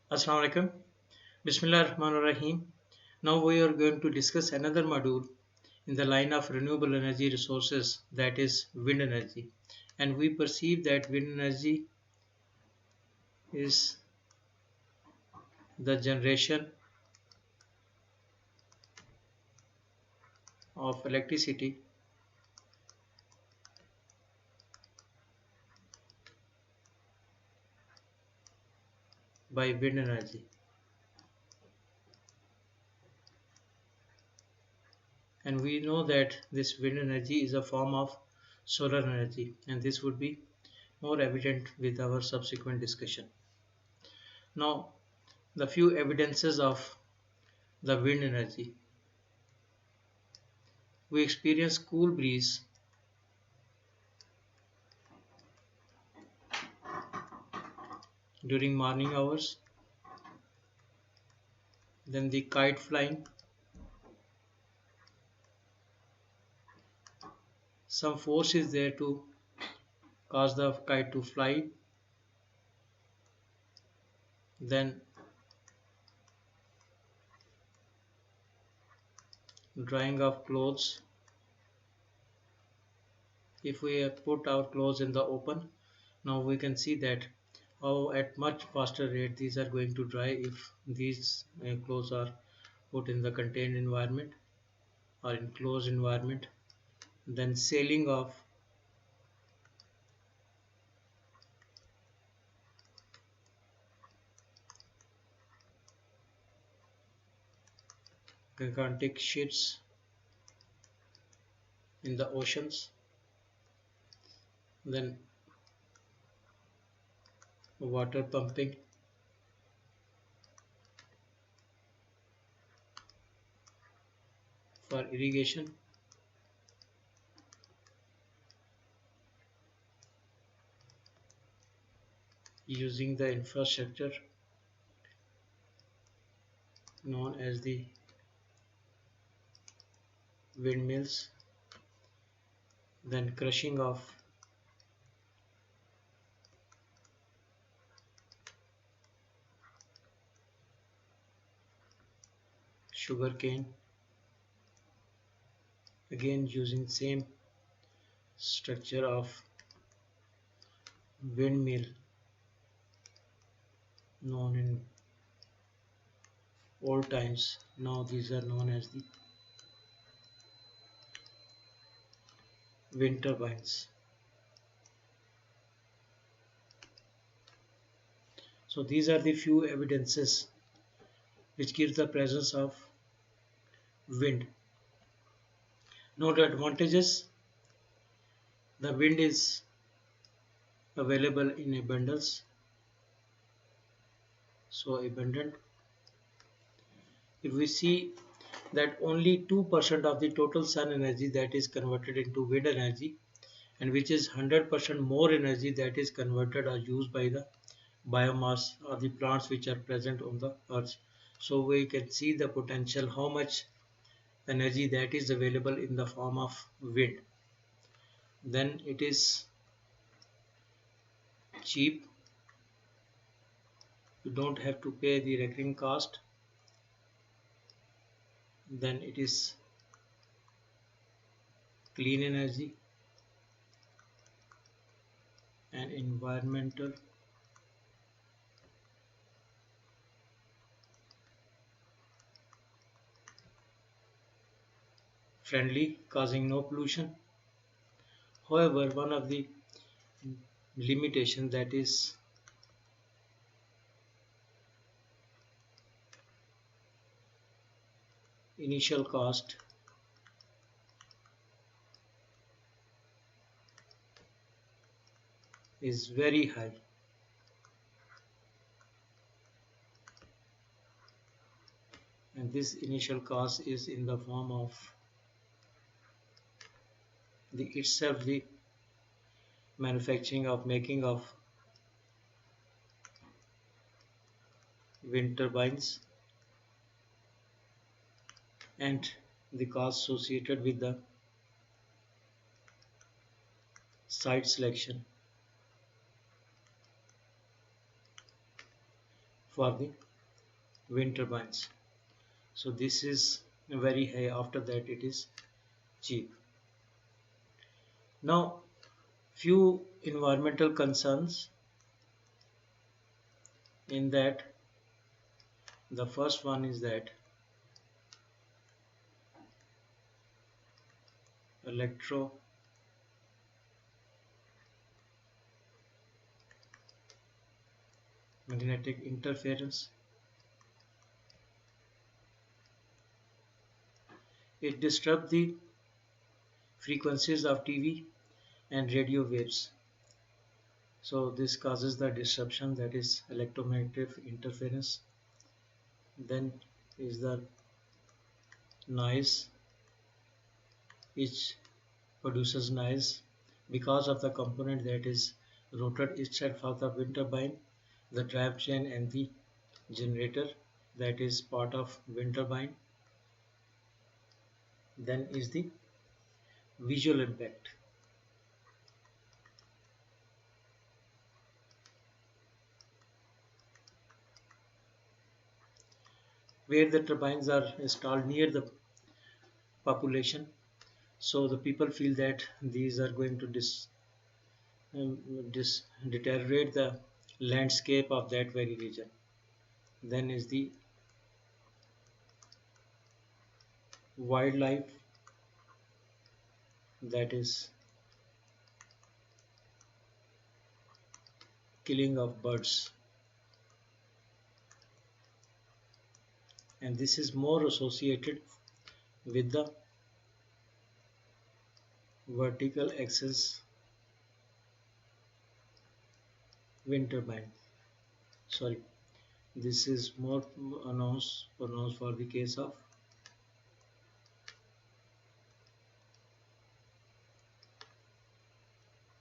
Assalamu alaikum. Bismillah ar-Rahman ar-Rahim. Now we are going to discuss another module in the line of renewable energy resources, that is wind energy. And we perceive that wind energy is the generation of electricity by wind energy. And we know that this wind energy is a form of solar energy, and this would be more evident with our subsequent discussion. Now, the few evidences of the wind energy. We experience cool breeze during morning hours, then the kite flying, some force is there to cause the kite to fly, then drying of clothes. If we have put our clothes in the open, now we can see that how at much faster rate these are going to dry if these clothes are put in the contained environment or in closed environment. Then sailing of gigantic ships in the oceans, then water pumping, for irrigation, using the infrastructure known as the windmills, then crushing of sugarcane, again using same structure of windmill known in old times. Now these are known as the wind turbines. So these are the few evidences which give the presence of wind. Now the advantages: the wind is available in abundance, so abundant. If we see that only 2% of the total sun energy that is converted into wind energy, and which is 100% more energy that is converted or used by the biomass or the plants which are present on the earth. So we can see the potential how much energy that is available in the form of wind. Then it is cheap, you don't have to pay the recurring cost. Then it is clean energy and environmental friendly, causing no pollution. However, one of the limitations, that is initial cost, is very high. And this initial cost is in the form of the manufacturing of making of wind turbines, and the cost associated with the site selection for the wind turbines. So this is very high, after that it is cheap. Now few environmental concerns in that. The first one is that electromagnetic interference. It disrupts the frequencies of TV and radio waves. So this causes the disruption, that is electromagnetic interference. Then is the noise, which produces noise because of the component that is rotated itself of the wind turbine, the drive chain and the generator that is part of wind turbine. Then is the visual impact, where the turbines are installed near the population, so the people feel that these are going to um, deteriorate the landscape of that very region. Then is the wildlife, that is killing of birds, and this is more associated with the vertical axis wind turbine. Sorry, this is more pronounced for the case of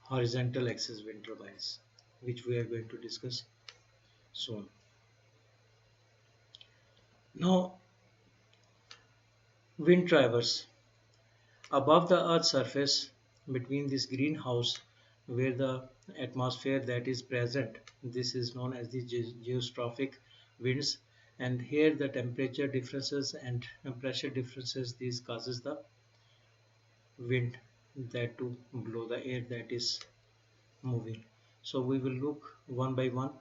horizontal axis wind turbines, which we are going to discuss soon. Now, wind drivers above the earth's surface, between this greenhouse where the atmosphere that is present, this is known as the geostrophic winds, and here the temperature differences and pressure differences, this causes the wind that to blow the air that is moving. So we will look one by one.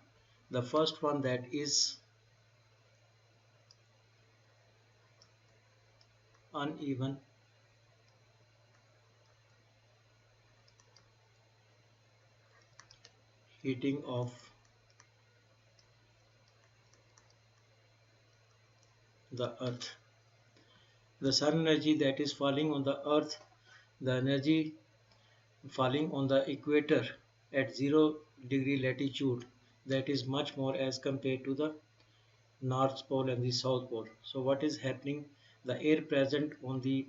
The first one, that is uneven heating of the earth. The sun energy that is falling on the earth, the energy falling on the equator at 0 degree latitude, that is much more as compared to the North Pole and the South Pole. So what is happening? The air present on the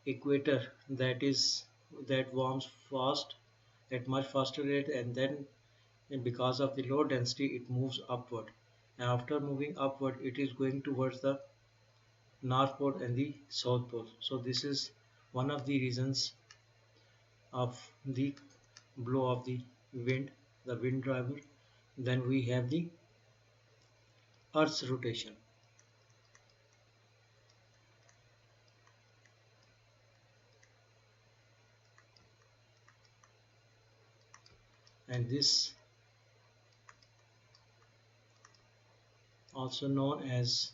equator, that warms fast at much faster rate, and then because of the low density it moves upward. And after moving upward, it is going towards the North Pole and the South Pole. So this is one of the reasons of the blow of the wind, the wind driver. Then we have the Earth's rotation. And this also known as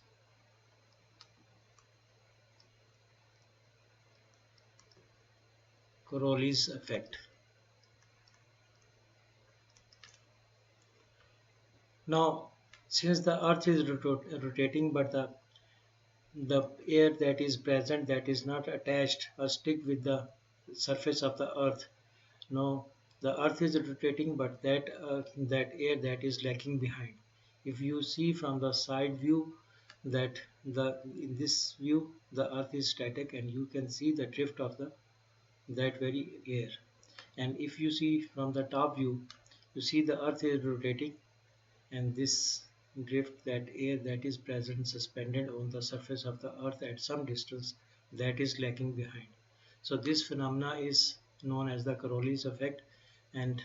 Coriolis effect. Now, since the Earth is rotating, but the air that is present, that is not attached or stick with the surface of the Earth. No, the Earth is rotating, but that air that is lacking behind. If you see from the side view, that in this view the Earth is static, and you can see the drift of the that very air. And if you see from the top view, you see the Earth is rotating, and this drift, that air that is present suspended on the surface of the earth at some distance, that is lagging behind. So this phenomena is known as the Coriolis effect, and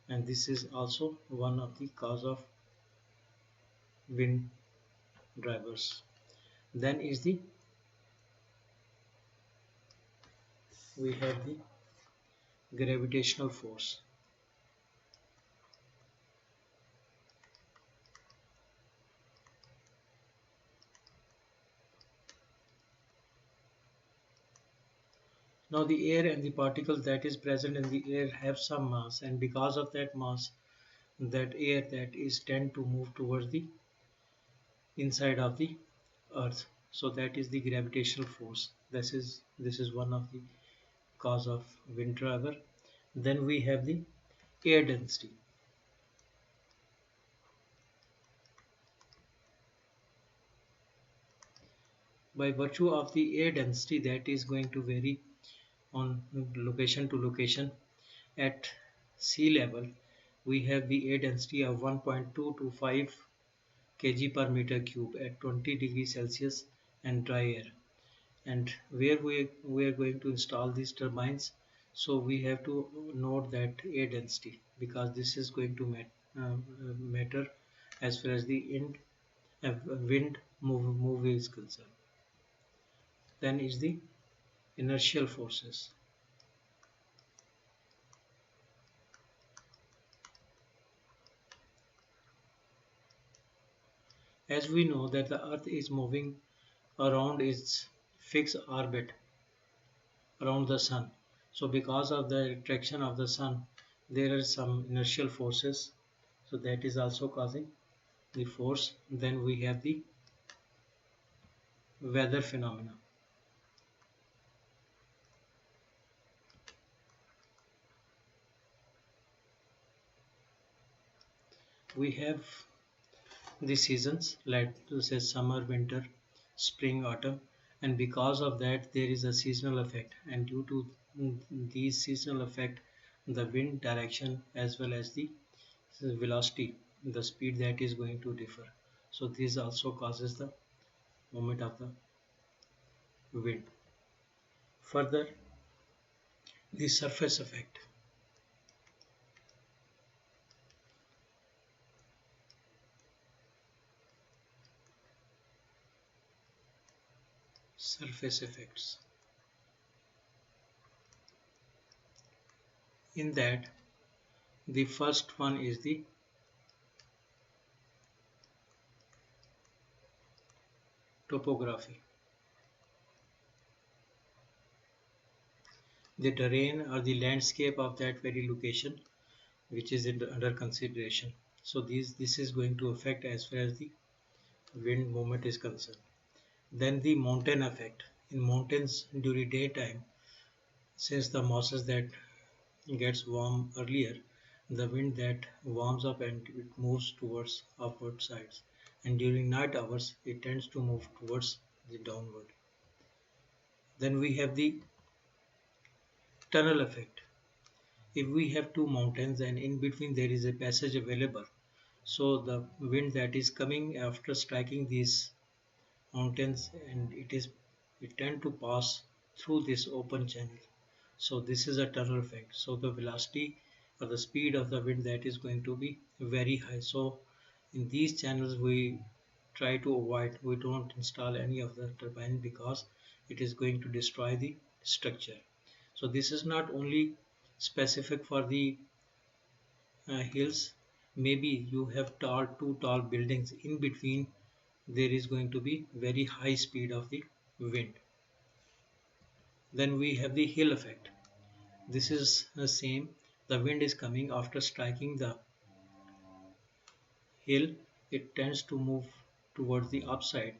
this is also one of the cause of wind drivers. Then is the we have the gravitational force. Now the air and the particles that is present in the air have some mass, and because of that mass, that air that is tend to move towards the inside of the earth. So that is the gravitational force. This is one of the cause of wind driver. Then we have the air density. By virtue of the air density that is going to vary on location to location, at sea level we have the air density of 1.2 to 5 kg per meter cube at 20 degrees Celsius and dry air. And where we are going to install these turbines, so we have to note that air density, because this is going to matter as far as the wind move is concerned. Then is the inertial forces. As we know that the earth is moving around its fixed orbit around the sun, so because of the attraction of the sun there are some inertial forces, so that is also causing the force. Then we have the weather phenomena. We have the seasons like to say summer, winter, spring, autumn, and because of that there is a seasonal effect, and due to these seasonal effect, the wind direction as well as the velocity, the speed that is going to differ. So this also causes the movement of the wind. Further, the surface effect. Surface effects. In that, the first one is the topography. The terrain or the landscape of that very location which is under consideration. So this is going to affect as far as the wind movement is concerned. Then the mountain effect. In mountains during daytime, since the mosses that gets warm earlier, the wind that warms up and it moves towards upward sides, and during night hours it tends to move towards the downward. Then we have the tunnel effect. If we have two mountains and in between there is a passage available, so the wind that is coming after striking these mountains, and it tend to pass through this open channel. So this is a tunnel effect. So the velocity or the speed of the wind that is going to be very high. So in these channels we try to avoid, we don't install any of the turbine because it is going to destroy the structure. So this is not only specific for the hills. Maybe you have two tall buildings, in between there is going to be very high speed of the wind. Then we have the hill effect. This is the same. The wind is coming after striking the hill, it tends to move towards the upside,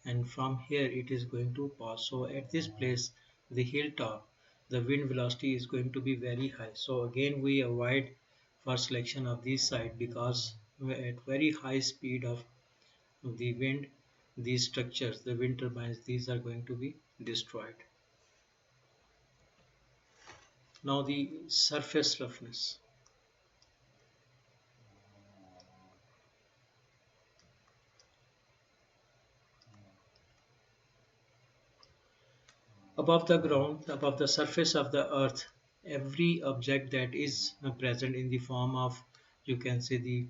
and from here it is going to pass. So at this place, the hilltop, the wind velocity is going to be very high. So again we avoid for selection of this side, because at very high speed of the wind, these structures, the wind turbines, these are going to be destroyed. Now the surface roughness. Above the ground, above the surface of the earth, every object that is present in the form of, you can say, the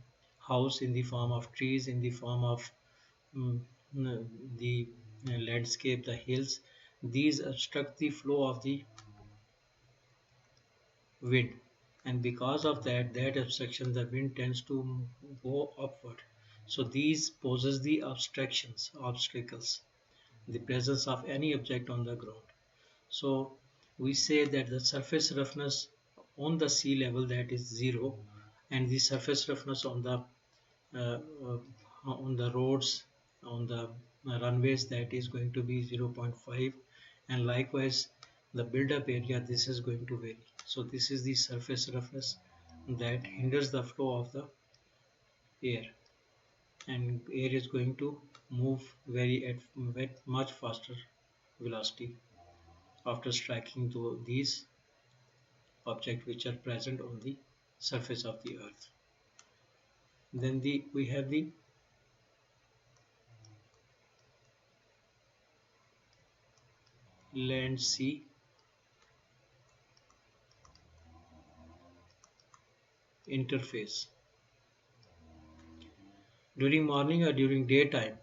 house, in the form of trees, in the form of mm, the landscape, the hills. These obstruct the flow of the wind, and because of that obstruction, the wind tends to go upward. So these poses the obstacles, the presence of any object on the ground. So we say that the surface roughness on the sea level, that is 0, and the surface roughness uh, uh, on the roads, on the runways, that is going to be 0.5, and likewise the build-up area, this is going to vary. So this is the surface roughness that hinders the flow of the air, and air is going to move at much faster velocity after striking these objects which are present on the surface of the earth. Then we have the land sea interface. During morning or during daytime,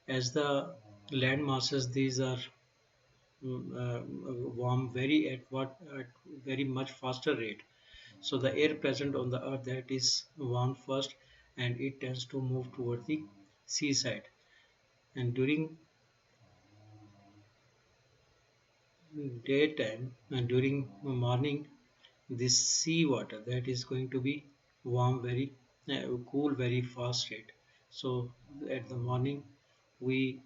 as the land masses, these are warm at very much faster rate. So the air present on the earth, that is warm first, and it tends to move toward the seaside. And during daytime and during morning, this sea water, that is going to be warm very cool very fast rate. So at the morning we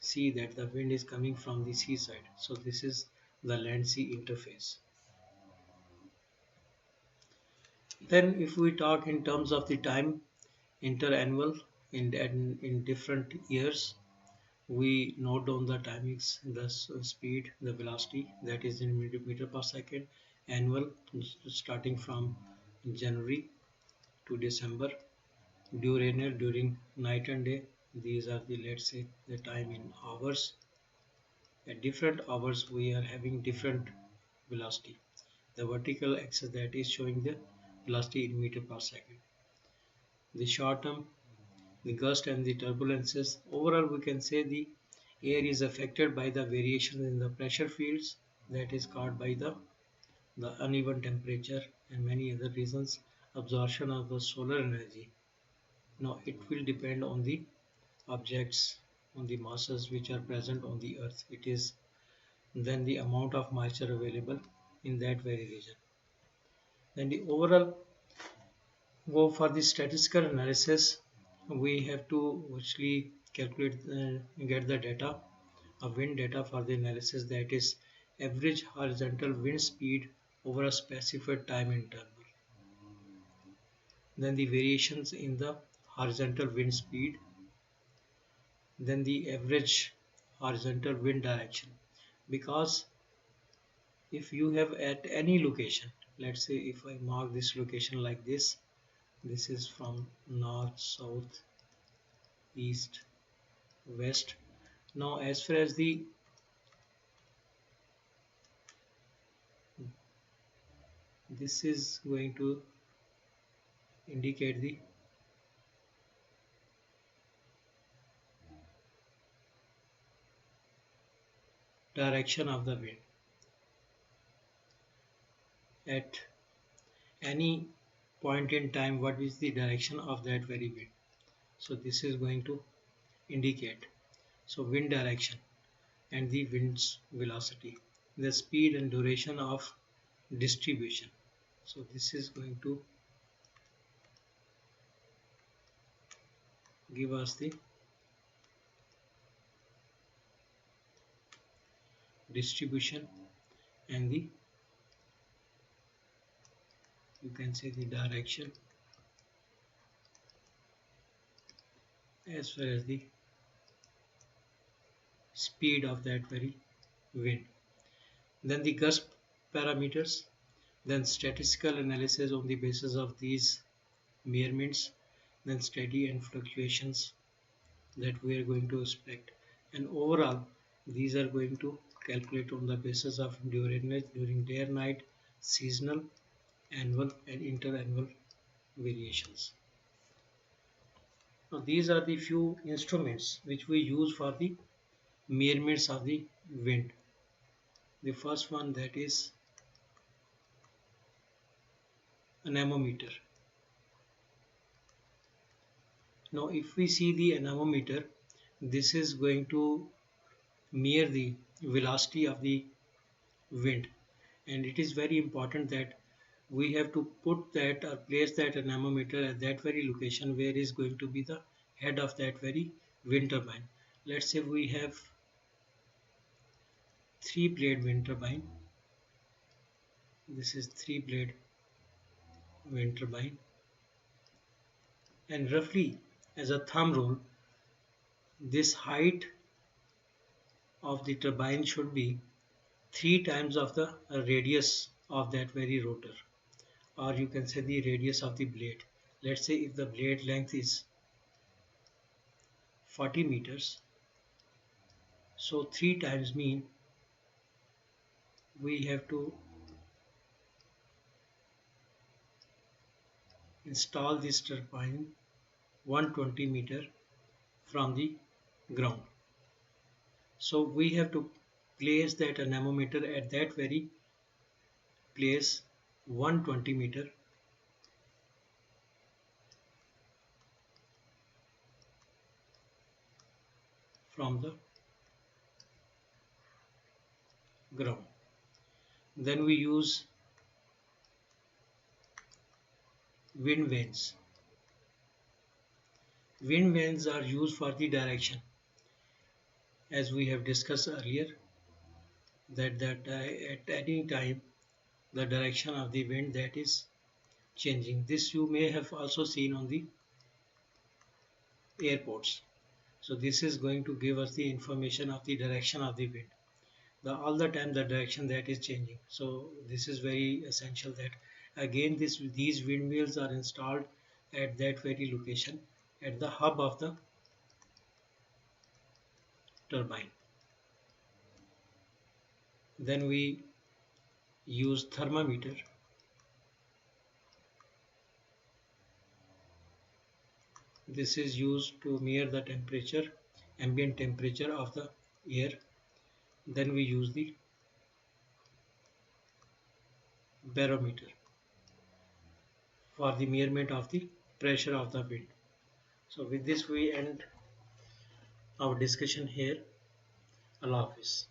see that the wind is coming from the seaside. So this is the land sea interface. Then if we talk in terms of the time interannual, in different years, we note down the timings, the speed, the velocity, that is in meter per second, annual, starting from January to December, diurnal, during night and day. These are the, let's say, the time in hours. At different hours we are having different velocity. The vertical axis, that is showing the velocity in meter per second. The short term, the gust and the turbulences. Overall we can say the air is affected by the variation in the pressure fields, that is caused by the uneven temperature and many other reasons. Absorption of the solar energy. Now it will depend on the objects, on the masses which are present on the earth. It is then the amount of moisture available in that very region. Then the overall go for the statistical analysis, we have to actually calculate get the data of wind data for the analysis, that is average horizontal wind speed over a specified time interval. Then the variations in the horizontal wind speed, then the average horizontal wind direction. Because if you have at any location, let's say if I mark this location like this is from north, south, east, west. Now as far as this is going to indicate the direction of the wind at any point in time, what is the direction of that very wind. So this is going to indicate, so wind direction and the wind's velocity, the speed and duration of distribution. So this is going to give us the distribution and the, you can say, the direction as well as the speed of that very wind. Then the gust parameters, then statistical analysis on the basis of these measurements, then steady and fluctuations that we are going to expect, and overall these are going to calculate on the basis of during day and night, seasonal, annual and interannual variations. Now these are the few instruments which we use for the measurements of the wind. The first one, that is anemometer. Now if we see the anemometer, this is going to measure the velocity of the wind, and it is very important that we have to put that or place that anemometer at that very location where is going to be the head of that very wind turbine. Let's say we have 3-blade wind turbine. This is 3-blade wind turbine, and roughly as a thumb rule, this height of the turbine should be 3 times of the radius of that very rotor, or you can say the radius of the blade. Let's say if the blade length is 40 meters, so 3 times mean we have to install this turbine 120 meter from the ground. So we have to place that anemometer at that very place 120 meter from the ground. Then we use wind vanes. Wind vanes are used for the direction, as we have discussed earlier, that at any time the direction of the wind that is changing. This you may have also seen on the airports. So this is going to give us the information of the direction of the wind, all the time the direction that is changing. So this is very essential that again these windmills are installed at that very location, at the hub of the turbine. Then we use thermometer. This is used to measure the temperature, ambient temperature of the air. Then we use the barometer for the measurement of the pressure of the wind. So with this we end our discussion here. Allah Hafiz.